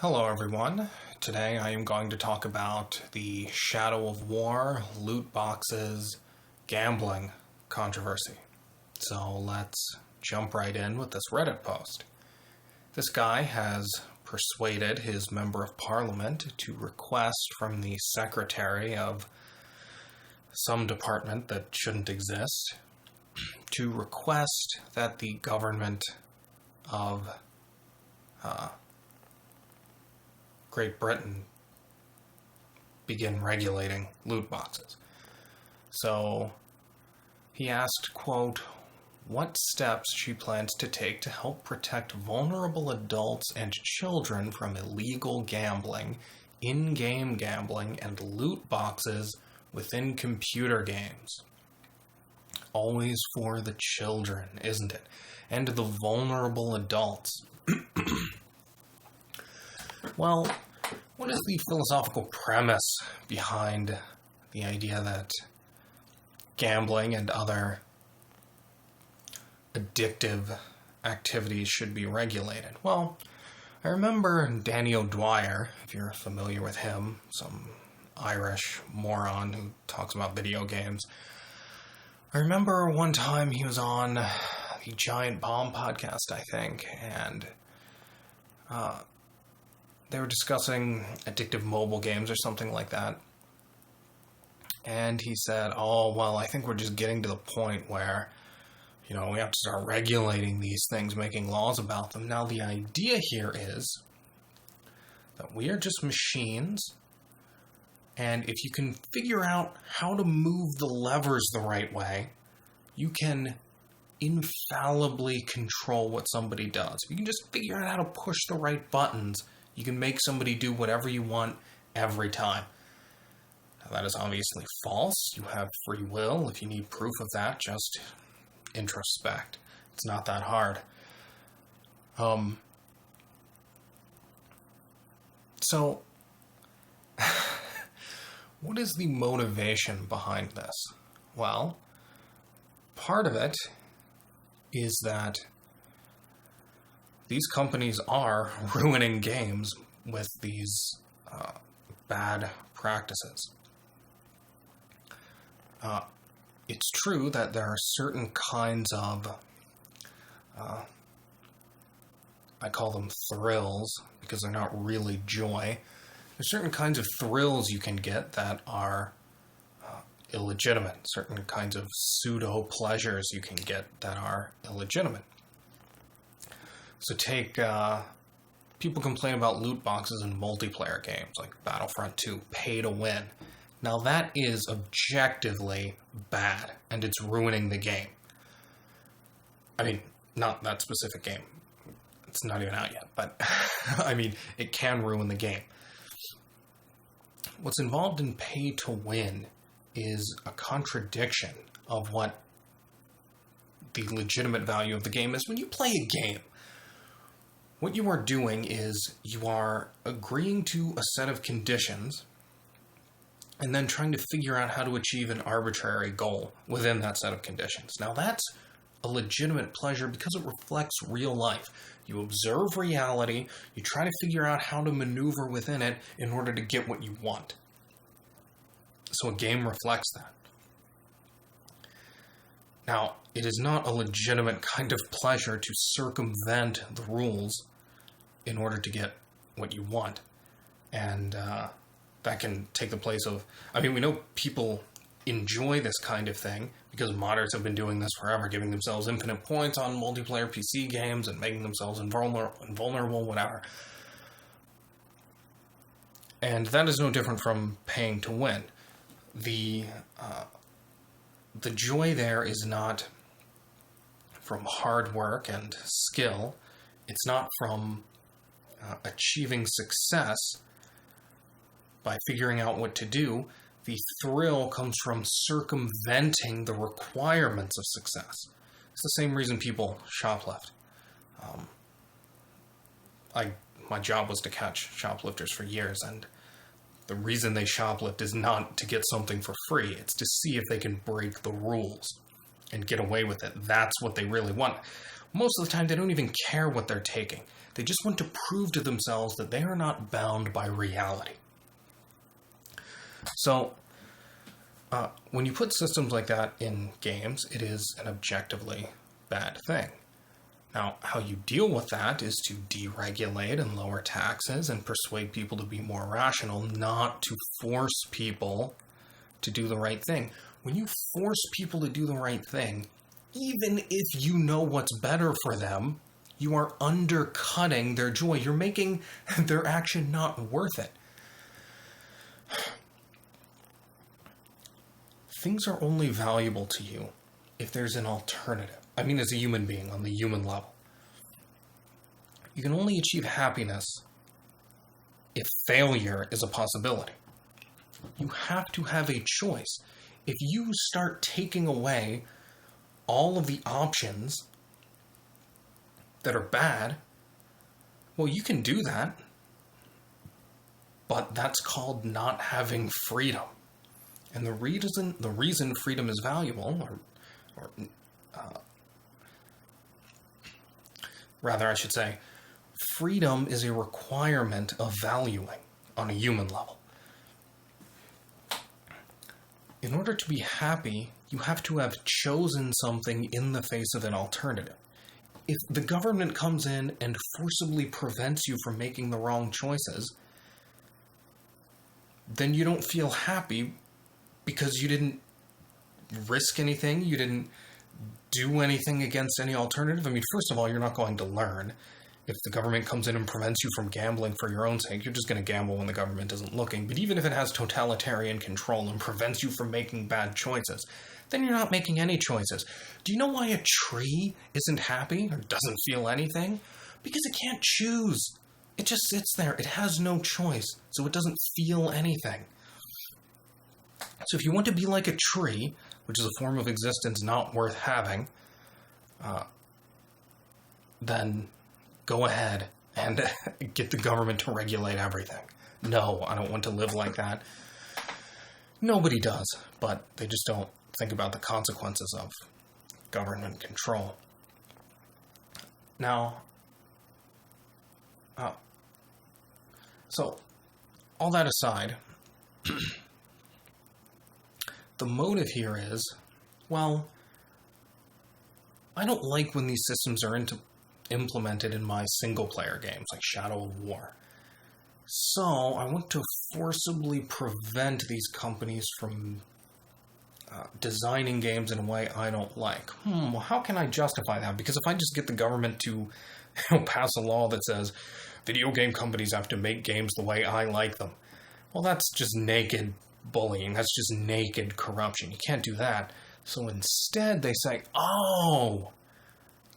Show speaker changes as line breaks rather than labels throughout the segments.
Hello everyone. Today I am going to talk about the Shadow of War, loot boxes, gambling controversy. So let's jump right in with this Reddit post. This guy has persuaded his member of parliament to request from the secretary of some department that shouldn't exist to request that the government of Great Britain begin regulating loot boxes. So he asked, quote, what steps she plans to take to help protect vulnerable adults and children from illegal gambling, in-game gambling, and loot boxes within computer games. Always for the children, isn't it? And the vulnerable adults. Well, what is the philosophical premise behind the idea that gambling and other addictive activities should be regulated? Well, I remember Danny O'Dwyer, if you're familiar with him, some Irish moron who talks about video games. I remember one time he was on the Giant Bomb podcast, I think, and they were discussing addictive mobile games or something like that. And he said, oh, well, I think we're just getting to the point where, we have to start regulating these things, making laws about them. Now, the idea here is that we are just machines, and if you can figure out how to move the levers the right way, you can infallibly control what somebody does. If you can just figure out how to push the right buttons, you can make somebody do whatever you want every time. Now, that is obviously false. You have free will. If you need proof of that, just introspect. It's not that hard. So, what is the motivation behind this? Well, part of it is that these companies are ruining games with these bad practices. It's true that there are certain kinds of, I call them thrills, because they're not really joy. There's certain kinds of thrills you can get that are illegitimate. Certain kinds of pseudo-pleasures you can get that are illegitimate. So take, people complain about loot boxes in multiplayer games like Battlefront 2, pay to win. Now that is objectively bad, and it's ruining the game. I mean, not that specific game. It's not even out yet, but I mean, it can ruin the game. What's involved in pay to win is a contradiction of what the legitimate value of the game is. When you play a game, what you are doing is you are agreeing to a set of conditions and then trying to figure out how to achieve an arbitrary goal within that set of conditions. Now that's a legitimate pleasure because it reflects real life. You observe reality, you try to figure out how to maneuver within it in order to get what you want. So a game reflects that. Now, it is not a legitimate kind of pleasure to circumvent the rules in order to get what you want. And that can take the place of... we know people enjoy this kind of thing because modders have been doing this forever, giving themselves infinite points on multiplayer PC games and making themselves invulnerable, whatever. And that is no different from paying to win. The joy there is not from hard work and skill. It's not from achieving success by figuring out what to do. The thrill comes from circumventing the requirements of success. It's the same reason people shoplift. My job was to catch shoplifters for years, and the reason they shoplift is not to get something for free. It's to see if they can break the rules and get away with it. That's what they really want. Most of the time, they don't even care what they're taking. They just want to prove to themselves that they are not bound by reality. So, when you put systems like that in games, it is an objectively bad thing. Now, how you deal with that is to deregulate and lower taxes and persuade people to be more rational, not to force people to do the right thing. When you force people to do the right thing, even if you know what's better for them, you are undercutting their joy. You're making their action not worth it. Things are only valuable to you if there's an alternative. I mean, as a human being, on the human level. You can only achieve happiness if failure is a possibility. You have to have a choice. If you start taking away all of the options that are bad, well, you can do that, but that's called not having freedom. And the reason freedom is valuable, or rather, I should say, freedom is a requirement of valuing on a human level. In order to be happy, you have to have chosen something in the face of an alternative. If the government comes in and forcibly prevents you from making the wrong choices, then you don't feel happy because you didn't risk anything, you didn't do anything against any alternative. I mean, first of all, you're not going to learn. If the government comes in and prevents you from gambling for your own sake, you're just going to gamble when the government isn't looking. But even if it has totalitarian control and prevents you from making bad choices, then you're not making any choices. Do you know why a tree isn't happy or doesn't feel anything? Because it can't choose. It just sits there. It has no choice, so it doesn't feel anything. So if you want to be like a tree, which is a form of existence not worth having, then go ahead and get the government to regulate everything. No, I don't want to live like that. Nobody does, but they just don't think about the consequences of government control. Now, so all that aside, the motive here is, well, I don't like when these systems are implemented in my single-player games, like Shadow of War. So I want to forcibly prevent these companies from designing games in a way I don't like. Well, how can I justify that? Because if I just get the government to pass a law that says video game companies have to make games the way I like them, well, that's just naked bullying. That's just naked corruption. You can't do that. So instead, they say, oh,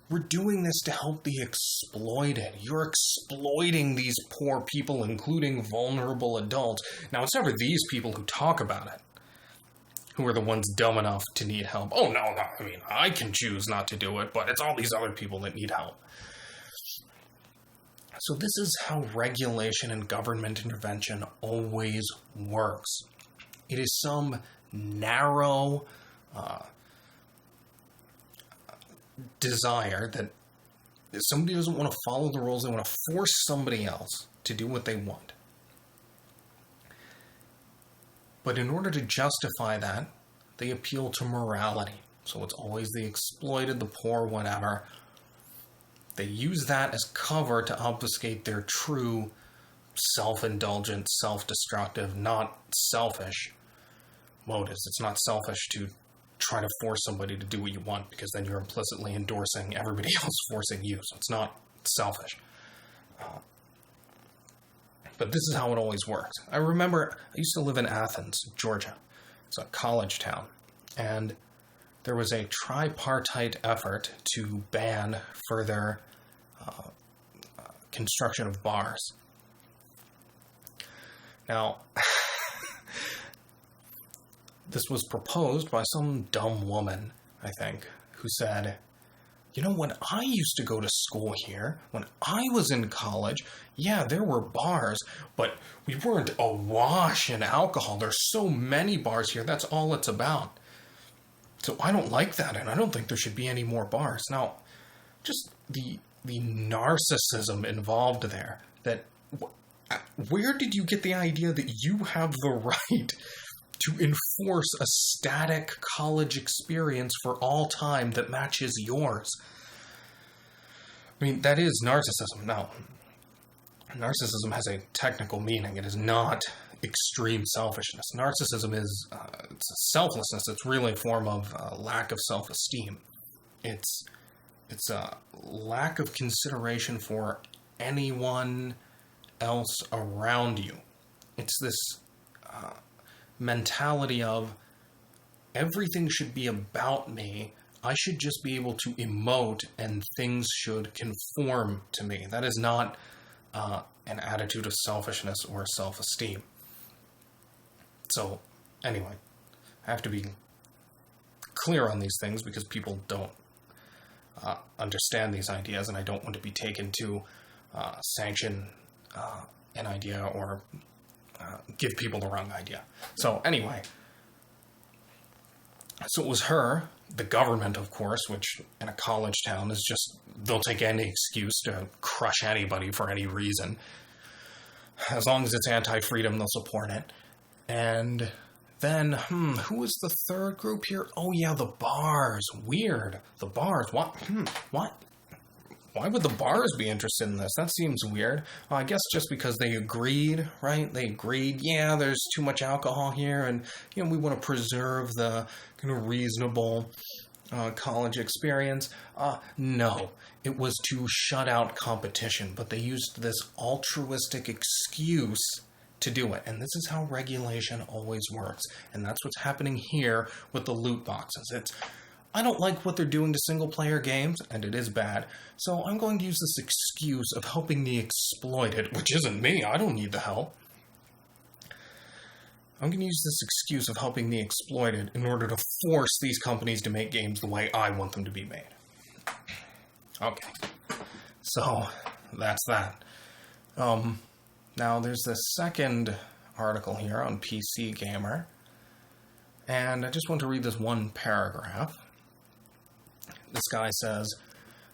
we're doing this to help the exploited. You're exploiting these poor people, including vulnerable adults. Now, it's never these people who talk about it who are the ones dumb enough to need help. Oh, no, I mean, I can choose not to do it, but it's all these other people that need help. So this is how regulation and government intervention always works. It is some narrow desire that if somebody doesn't want to follow the rules, they want to force somebody else to do what they want. But in order to justify that, they appeal to morality. So it's always the exploited, the poor, whatever. They use that as cover to obfuscate their true self-indulgent, self-destructive, not selfish motives. It's not selfish to try to force somebody to do what you want, because then you're implicitly endorsing everybody else forcing you. So it's not selfish. But this is how it always works. I remember I used to live in Athens, Georgia. It's a college town. And there was a tripartite effort to ban further construction of bars. Now, this was proposed by some dumb woman, I think, who said, you know, when I used to go to school here, when I was in college, yeah, there were bars, but we weren't awash in alcohol. There's so many bars here, that's all it's about. So I don't like that, and I don't think there should be any more bars. Now, just the narcissism involved there. That where did you get the idea that you have the right to enforce a static college experience for all time that matches yours? I mean, that is narcissism. Now, narcissism has a technical meaning. It is not extreme selfishness. Narcissism is it's a selflessness. It's really a form of lack of self-esteem. It's a lack of consideration for anyone else around you. It's this mentality of everything should be about me. I should just be able to emote and things should conform to me. That is not an attitude of selfishness or self-esteem. So, anyway, I have to be clear on these things because people don't understand these ideas, and I don't want to be taken to sanction an idea or give people the wrong idea. So, anyway, so it was her, the government, of course, which in a college town is just, they'll take any excuse to crush anybody for any reason. As long as it's anti-freedom, they'll support it. And then, who was the third group here? Oh yeah, the bars. Weird. The bars. What? What? Why would the bars be interested in this? That seems weird. I guess just because they agreed, right? They agreed, yeah, there's too much alcohol here, and we want to preserve the kind of reasonable college experience. No, it was to shut out competition, but they used this altruistic excuse to do it. And this is how regulation always works. And that's what's happening here with the loot boxes. I don't like what they're doing to single-player games, and it is bad, so I'm going to use this excuse of helping the exploited, which isn't me, I don't need the help. I'm going to use this excuse of helping the exploited in order to force these companies to make games the way I want them to be made. Okay, so that's that. Now there's this second article here on PC Gamer, and I just want to read this one paragraph. This guy says,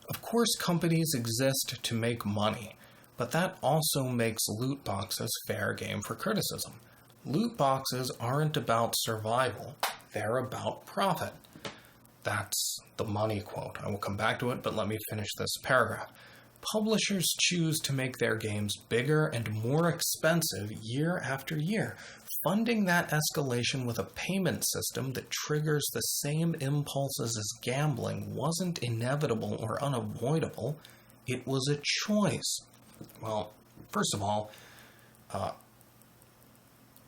of course companies exist to make money, but that also makes loot boxes fair game for criticism. Loot boxes aren't about survival, they're about profit. That's the money quote. I will come back to it, but let me finish this paragraph. Publishers choose to make their games bigger and more expensive year after year, funding that escalation with a payment system that triggers the same impulses as gambling wasn't inevitable or unavoidable. It was a choice. Well, first of all,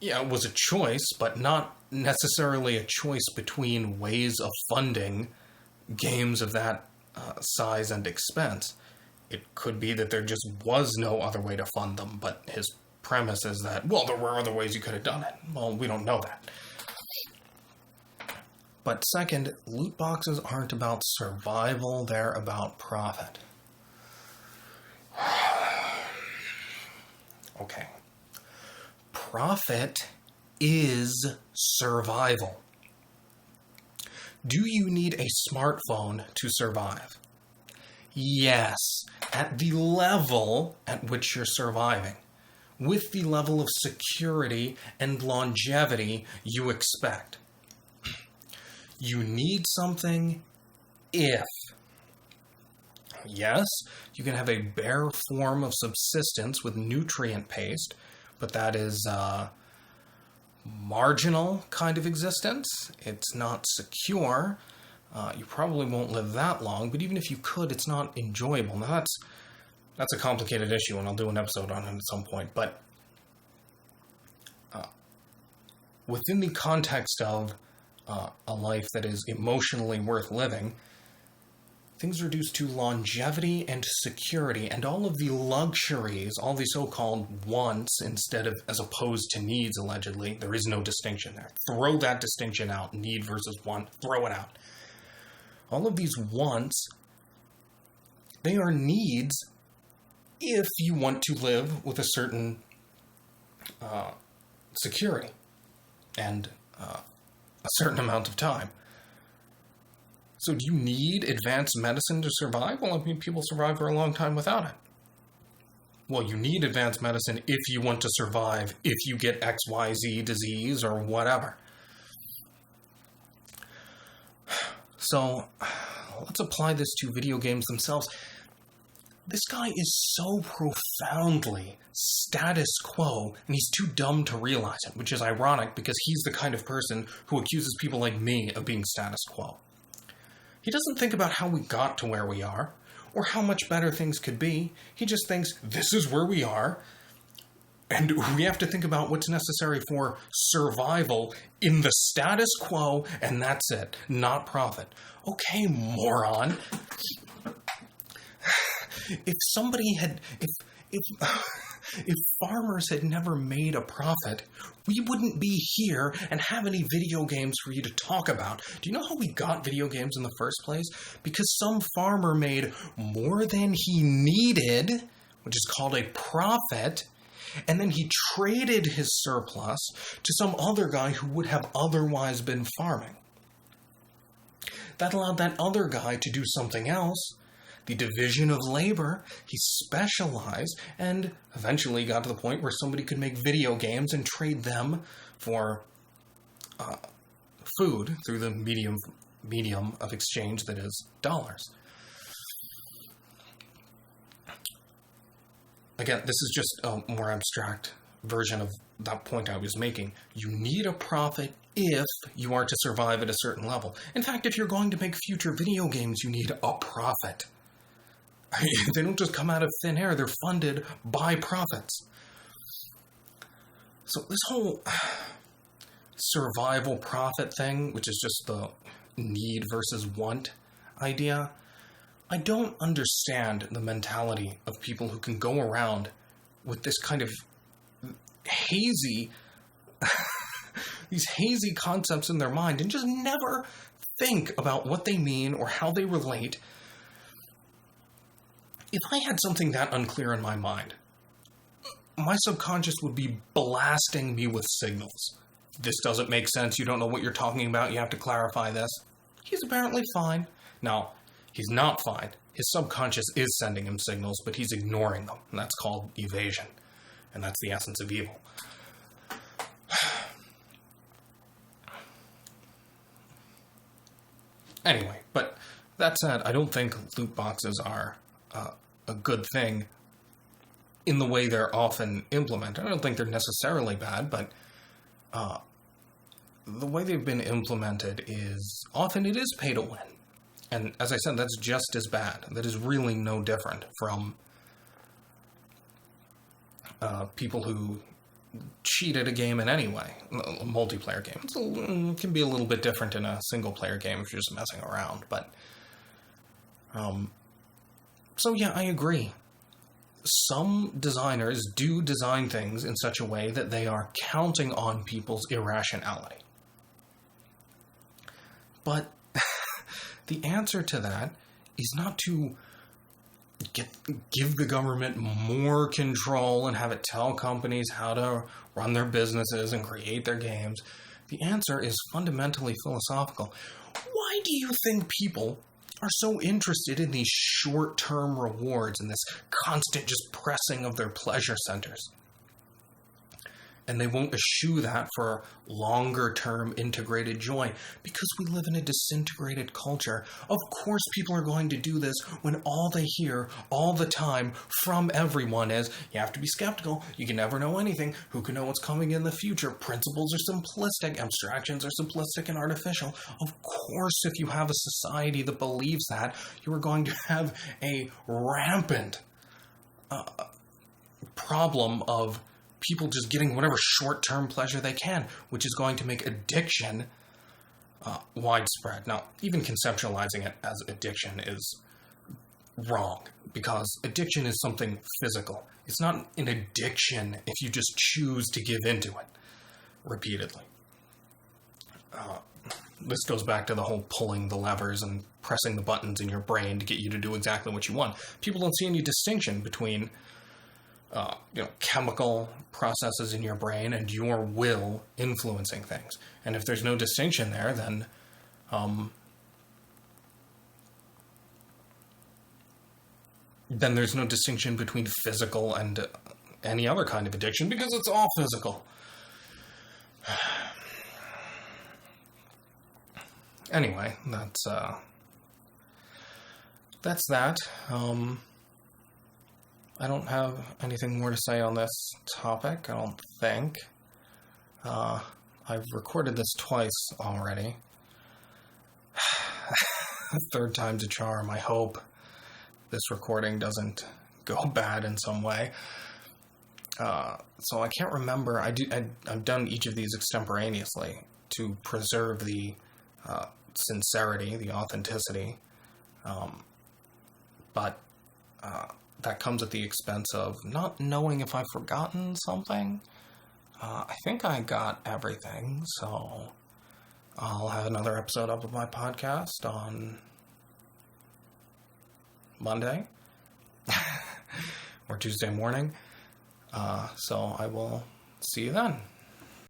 it was a choice, but not necessarily a choice between ways of funding games of that size and expense. It could be that there just was no other way to fund them, but his premise is that, well, there were other ways you could have done it. Well, we don't know that. But second, loot boxes aren't about survival, they're about profit. Okay. Profit is survival. Do you need a smartphone to survive? Yes, at the level at which you're surviving, with the level of security and longevity you expect. You need something if. Yes, you can have a bare form of subsistence with nutrient paste, but that is marginal kind of existence. It's not secure. You probably won't live that long, but even if you could, it's not enjoyable. Now, that's a complicated issue, and I'll do an episode on it at some point. But within the context of a life that is emotionally worth living, things reduce to longevity and security, and all of the luxuries, all the so-called wants, as opposed to needs, allegedly. There is no distinction there. Throw that distinction out. Need versus want. Throw it out. All of these wants, they are needs if you want to live with a certain security and a certain amount of time. So do you need advanced medicine to survive? Well, I mean, people survive for a long time without it. Well, you need advanced medicine if you want to survive, if you get XYZ disease or whatever. So let's apply this to video games themselves. This guy is so profoundly status quo, and he's too dumb to realize it, which is ironic because he's the kind of person who accuses people like me of being status quo. He doesn't think about how we got to where we are, or how much better things could be. He just thinks, this is where we are, and we have to think about what's necessary for survival in the status quo, and that's it, not profit. Okay, moron. If somebody had, if farmers had never made a profit, we wouldn't be here and have any video games for you to talk about. Do you know how we got video games in the first place? Because some farmer made more than he needed, which is called a profit, and then he traded his surplus to some other guy who would have otherwise been farming. That allowed that other guy to do something else. The division of labor, he specialized, and eventually got to the point where somebody could make video games and trade them for food through the medium of exchange that is dollars. Again, this is just a more abstract version of that point I was making. You need a profit if you are to survive at a certain level. In fact, if you're going to make future video games, you need a profit. They don't just come out of thin air. They're funded by profits. So this whole survival profit thing, which is just the need versus want idea, I don't understand the mentality of people who can go around with this kind of hazy, these hazy concepts in their mind and just never think about what they mean or how they relate. If I had something that unclear in my mind, my subconscious would be blasting me with signals. This doesn't make sense. You don't know what you're talking about. You have to clarify this. He's apparently fine. Now, he's not fine. His subconscious is sending him signals, but he's ignoring them. And that's called evasion. And that's the essence of evil. Anyway, but that said, I don't think loot boxes are a good thing in the way they're often implemented. I don't think they're necessarily bad, but the way they've been implemented is often it is pay to win. And as I said, that's just as bad. That is really no different from people who cheat at a game in any way, a multiplayer game. It can be a little bit different in a single-player game if you're just messing around, but so yeah, I agree. Some designers do design things in such a way that they are counting on people's irrationality. But the answer to that is not to give the government more control and have it tell companies how to run their businesses and create their games. The answer is fundamentally philosophical. Why do you think people are so interested in these short-term rewards and this constant just pressing of their pleasure centers? And they won't eschew that for longer-term integrated joy. Because we live in a disintegrated culture, of course people are going to do this when all they hear all the time from everyone is, you have to be skeptical, you can never know anything, who can know what's coming in the future, principles are simplistic, abstractions are simplistic and artificial. Of course, if you have a society that believes that, you are going to have a rampant problem of people just getting whatever short-term pleasure they can, which is going to make addiction widespread. Now, even conceptualizing it as addiction is wrong, because addiction is something physical. It's not an addiction if you just choose to give into it repeatedly. This goes back to the whole pulling the levers and pressing the buttons in your brain to get you to do exactly what you want. People don't see any distinction between chemical processes in your brain and your will influencing things. And if there's no distinction there, then then there's no distinction between physical and any other kind of addiction, because it's all physical. Anyway, that's that. I don't have anything more to say on this topic, I don't think. I've recorded this twice already. Third time's a charm. I hope this recording doesn't go bad in some way. So I can't remember. I've done each of these extemporaneously to preserve the sincerity, the authenticity. But that comes at the expense of not knowing if I've forgotten something. I think I got everything, so I'll have another episode up of my podcast on Monday or Tuesday morning. So I will see you then.